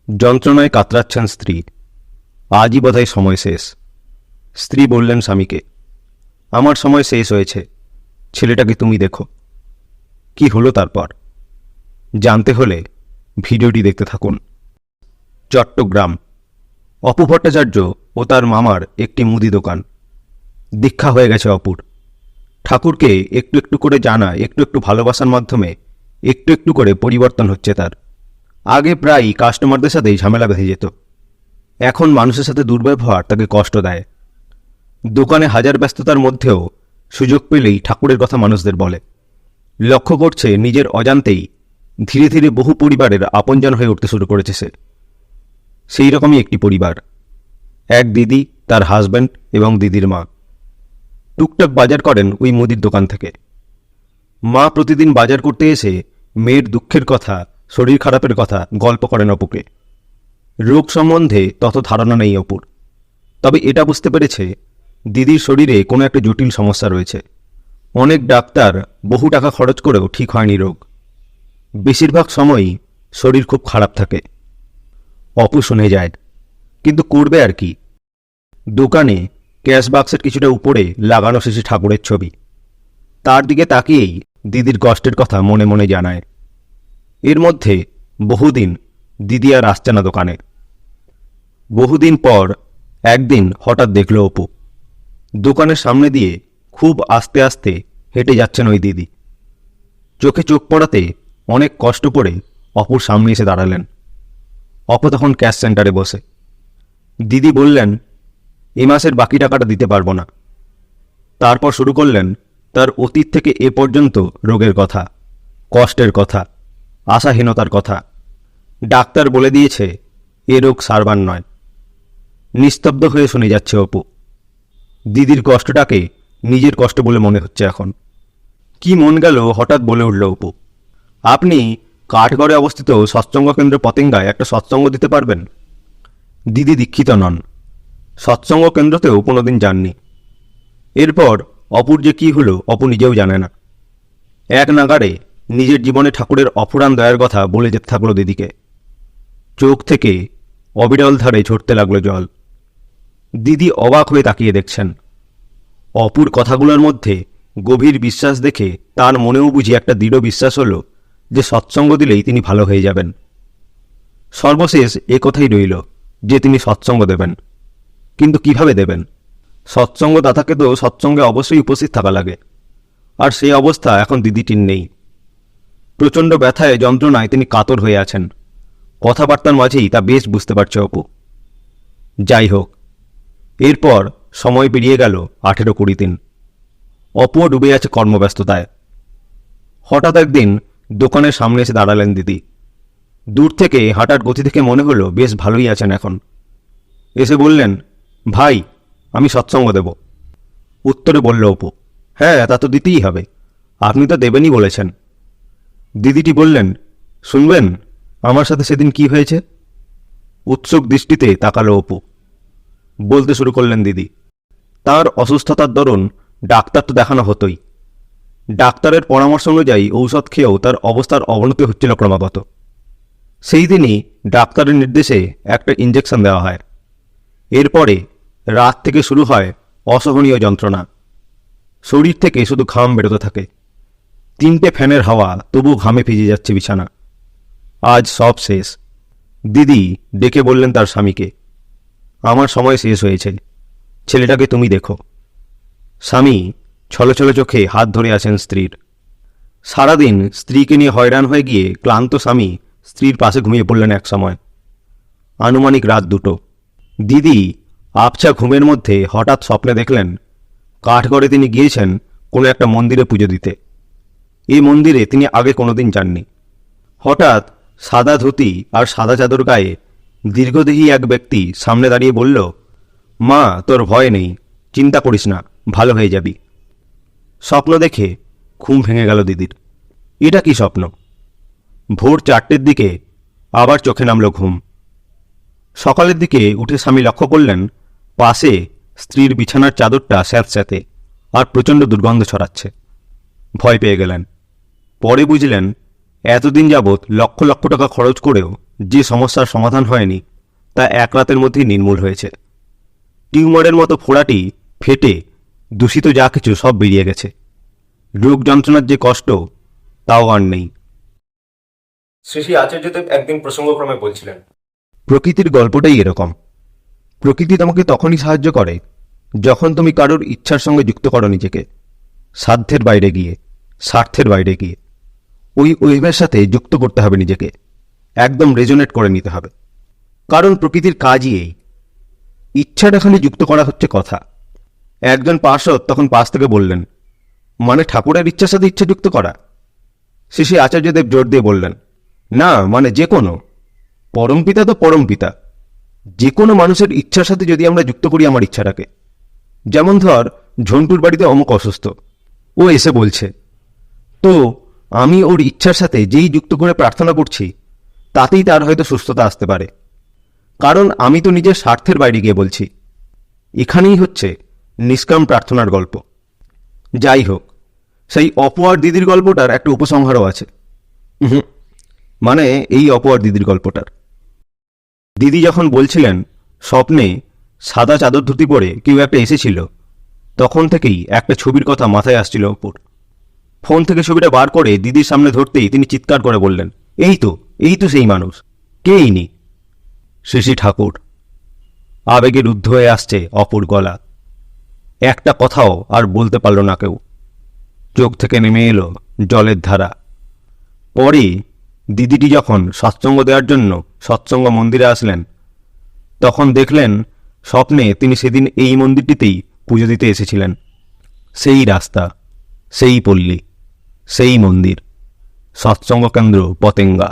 যন্ত্রণায় কাতরাচ্ছেন স্ত্রী। আজই বোধহয় সময় শেষ। স্ত্রী বললেন স্বামীকে, আমার সময় শেষ হয়েছে, ছেলেটাকে তুমি দেখো। কি হলো তারপর জানতে হলে ভিডিওটি দেখতে থাকুন। চট্টগ্রাম। অপু ভট্টাচার্য ও তার মামার একটি মুদি দোকান। দীক্ষা হয়ে গেছে অপুর। ঠাকুরকে একটু একটু করে জানা, একটু একটু ভালোবাসার মাধ্যমে একটু একটু করে পরিবর্তন হচ্ছে তার। আগে প্রায়ই কাস্টমারদের সাথেই ঝামেলা বেঁধে যেত, এখন মানুষের সাথে দুর্ব্যবহার তাকে কষ্ট দেয়। দোকানে হাজার ব্যস্ততার মধ্যেও সুযোগ পেলেই ঠাকুরের কথা মানুষদের বলে। লক্ষ্য করছে নিজের অজান্তেই ধীরে ধীরে বহু পরিবারের আপনজন হয়ে উঠতে শুরু করেছে সে। সেই রকমই একটি পরিবার, এক দিদি, তার হাজব্যান্ড এবং দিদির মা। টুকটাক বাজার করেন ওই মুদির দোকান থেকে। মা প্রতিদিন বাজার করতে এসে মেয়ের দুঃখের কথা, শরীর খারাপের কথা গল্প করেন অপুকে। রোগ সম্বন্ধে তত ধারণা নেই অপুর, তবে এটা বুঝতে পেরেছে দিদির শরীরে কোনো একটা জটিল সমস্যা রয়েছে। অনেক ডাক্তার বহু টাকা খরচ করেও ঠিক হয়নি রোগ। বেশিরভাগ সময়ই শরীর খুব খারাপ থাকে। অপু শুনে যায়, কিন্তু করবে আর কি। দোকানে ক্যাশ বাক্সের কিছুটা উপরে লাগানো শেষে ঠাকুরের ছবি। তার দিকে তাকিয়েই দিদির কষ্টের কথা মনে মনে জানায়। এর মধ্যে বহুদিন দিদি আর আসছে না দোকানে। বহুদিন পর একদিন হঠাৎ দেখল অপু, দোকানের সামনে দিয়ে খুব আস্তে আস্তে হেঁটে যাচ্ছেন ওই দিদি। চোখে চোখ পড়াতে অনেক কষ্ট করে অপুর সামনে এসে দাঁড়ালেন। অপু তখন ক্যাশ সেন্টারে বসে। দিদি বললেন, এ মাসের বাকি টাকাটা দিতে পারবো না। তারপর শুরু করলেন তার অতীত থেকে এ পর্যন্ত রোগের কথা, কষ্টের কথা, আশাহীনতার কথা। ডাক্তার বলে দিয়েছে এ রোগ সারবার নয়। নিস্তব্ধ হয়ে শুনে যাচ্ছে অপু। দিদির কষ্টটাকে নিজের কষ্ট বলে মনে হচ্ছে এখন। কি মন গেল হঠাৎ বলে উঠল অপু, আপনি কাঠগড়ে অবস্থিত সৎসঙ্গ কেন্দ্র পতেঙ্গায় একটা সৎসঙ্গ দিতে পারবেন? দিদি দীক্ষিত নন, সৎসঙ্গ কেন্দ্রতেও কোনোদিন যাননি। এরপর অপুর যে কি হলো অপু নিজেও জানে না। এক নাগাড়ে নিজের জীবনে ঠাকুরের অফুরান দয়ার কথা বলে যেতে থাকলো দিদিকে। চোখ থেকে অবিরল ধারে ঝরতে লাগলো জল। দিদি অবাক হয়ে তাকিয়ে দেখছেন। অপুর কথাগুলোর মধ্যে গভীর বিশ্বাস দেখে তার মনেও বুঝি একটা দৃঢ় বিশ্বাস হলো যে সৎসঙ্গ দিলেই তিনি ভালো হয়ে যাবেন। সর্বশেষ এ কথাই রইল যে তিনি সৎসঙ্গ দেবেন। কিন্তু কিভাবে দেবেন? সৎসঙ্গদাতাকে তো সৎসঙ্গে অবশ্যই উপস্থিত থাকা লাগে, আর সেই অবস্থা এখন দিদিটির নেই। প্রচণ্ড ব্যথায়, যন্ত্রণায় তিনি কাতর হয়ে আছেন। কথাবার্তার মাঝেই তা বেশ বুঝতে পারছে অপু। যাই হোক, এরপর সময় পেরিয়ে গেল 18-20 দিন। অপুও ডুবে আছে কর্মব্যস্ততায়। হঠাৎ একদিন দোকানের সামনে এসে দাঁড়ালেন দিদি। দূর থেকে হাঁটার গতি থেকে মনে হলো বেশ ভালোই আছেন এখন। এসে বললেন, ভাই, আমি সৎসঙ্গ দেব। উত্তরে বলল অপু, হ্যাঁ, তা তো দিতেই হবে, আপনি তো দেবেনই বলেছেন। দিদিটি বললেন, শুনবেন আমার সাথে সেদিন কি হয়েছে? উৎসুক দৃষ্টিতে তাকালো অপু। বলতে শুরু করলেন দিদি। তার অসুস্থতার দরুন ডাক্তার তো দেখানো হতোই। ডাক্তারের পরামর্শ অনুযায়ী ঔষধ খেয়েও তার অবস্থার অবনতি হচ্ছিল ক্রমাগত। সেই দিনই ডাক্তারের নির্দেশে একটা ইঞ্জেকশন দেওয়া হয়। এরপরে রাত থেকে শুরু হয় অসহনীয় যন্ত্রণা। শরীর থেকে শুধু ঘাম বেরোতে থাকে। 3টে ফ্যানের হাওয়া তবু ঘামে ভিজে যাচ্ছে বিছানা। আজ সব শেষ। দিদি ডেকে বললেন তার স্বামীকে, আমার সময় শেষ হয়েছে, ছেলেটাকে তুমি দেখো। স্বামী ছলছল চোখে হাত ধরে আছেন স্ত্রীর। সারাদিন স্ত্রীকে নিয়ে হয়রান হয়ে গিয়ে ক্লান্ত স্বামী স্ত্রীর পাশে ঘুমিয়ে পড়লেন এক সময়। আনুমানিক রাত 2টো। দিদি আবছা ঘুমের মধ্যে হঠাৎ স্বপ্নে দেখলেন কাঠগড়ে তিনি গিয়েছেন কোনো একটা মন্দিরে পুজো দিতে। এই মন্দিরে তিনি আগে কোনোদিন যাননি। হঠাৎ সাদা ধুতি আর সাদা চাদর গায়ে দীর্ঘদেহী এক ব্যক্তি সামনে দাঁড়িয়ে বলল, মা, তোর ভয় নেই, চিন্তা করিস না, ভালো হয়ে যাবি। স্বপ্ন দেখে ঘুম ভেঙে গেল দিদির। এটা কি স্বপ্ন? ভোর 4টের দিকে আবার চোখে নামল ঘুম। সকালের দিকে উঠে স্বামী লক্ষ্য করলেন পাশে স্ত্রীর বিছানার চাদরটা স্যাঁতস্যাঁতে আর প্রচণ্ড দুর্গন্ধ ছড়াচ্ছে। ভয় পেয়ে গেলেন। পরে বুঝলেন এতদিন যাবৎ লক্ষ লক্ষ টাকা খরচ করেও যে সমস্যার সমাধান হয়নি তা এক রাতের মধ্যেই নির্মূল হয়েছে। টিউমারের মতো ফোড়াটি ফেটে দূষিত যা কিছু সব বেরিয়ে গেছে। রোগ যন্ত্রণার যে কষ্ট তাও আর নেই। শ্রী শ্রী আচার্যদেব একদিন প্রসঙ্গক্রমে বলছিলেন, প্রকৃতির গল্পটাই এরকম। প্রকৃতি তোমাকে তখনই সাহায্য করে যখন তুমি কারোর ইচ্ছার সঙ্গে যুক্ত করো নিজেকে, সাধ্যের বাইরে গিয়ে, স্বার্থের বাইরে গিয়ে। ওই ওয়েভের সাথে যুক্ত করতে হবে নিজেকে, একদম রেজোনেট করে নিতে হবে। কারণ প্রকৃতির কাজই এই, ইচ্ছাটা খালি যুক্ত করা হচ্ছে কথা। একজন পার্ষদ তখন পাশ থেকে বললেন, মানে ঠাকুরের ইচ্ছার সাথে ইচ্ছা যুক্ত করা? শ্রী শ্রী আচার্যদেব জোর দিয়ে বললেন, না, মানে যে কোনো, পরমপিতা তো পরমপিতা। যে কোনো মানুষের ইচ্ছার সাথে যদি আমরা যুক্ত করি আমার ইচ্ছাটাকে, যেমন ধর ঝন্টুর বাড়িতে অমুক অসুস্থ, ও এসে বলছে, তো আমি ওর ইচ্ছার সাথে যেই যুক্ত করে প্রার্থনা করছি তাতেই তার হয়তো সুস্থতা আসতে পারে, কারণ আমি তো নিজের স্বার্থের বাইরে গিয়ে বলছি। এখানেই হচ্ছে নিষ্কাম প্রার্থনার গল্প। যাই হোক, সেই অপর দিদির গল্পটার একটা উপসংহারও আছে। মানে এই অপর দিদির গল্পটার। দিদি যখন বলছিলেন স্বপ্নে সাদা চাদর ধুতি পরে কেউ একটা এসেছিল, তখন থেকেই একটা ছবির কথা মাথায় আসছিল অপুর। ফোন থেকে ছবিটা বার করে দিদির সামনে ধরতেই তিনি চিৎকার করে বললেন, এই তো সেই মানুষ। কে ইনি? শ্রী শ্রী ঠাকুর। আবেগে রুদ্ধ হয়ে আসছে অপুর গলা। একটা কথাও আর বলতে পারল না কেউ। চোখ থেকে নেমে এলো জলের ধারা। পরে দিদিটি যখন সৎসঙ্গ দেওয়ার জন্য সৎসঙ্গ মন্দিরে আসলেন, তখন দেখলেন স্বপ্নে তিনি সেদিন এই মন্দিরটিতেই পুজো দিতে এসেছিলেন। সেই রাস্তা, সেই পল্লী, সেই মন্দির, সৎসঙ্গ কেন্দ্র পতেঙ্গা।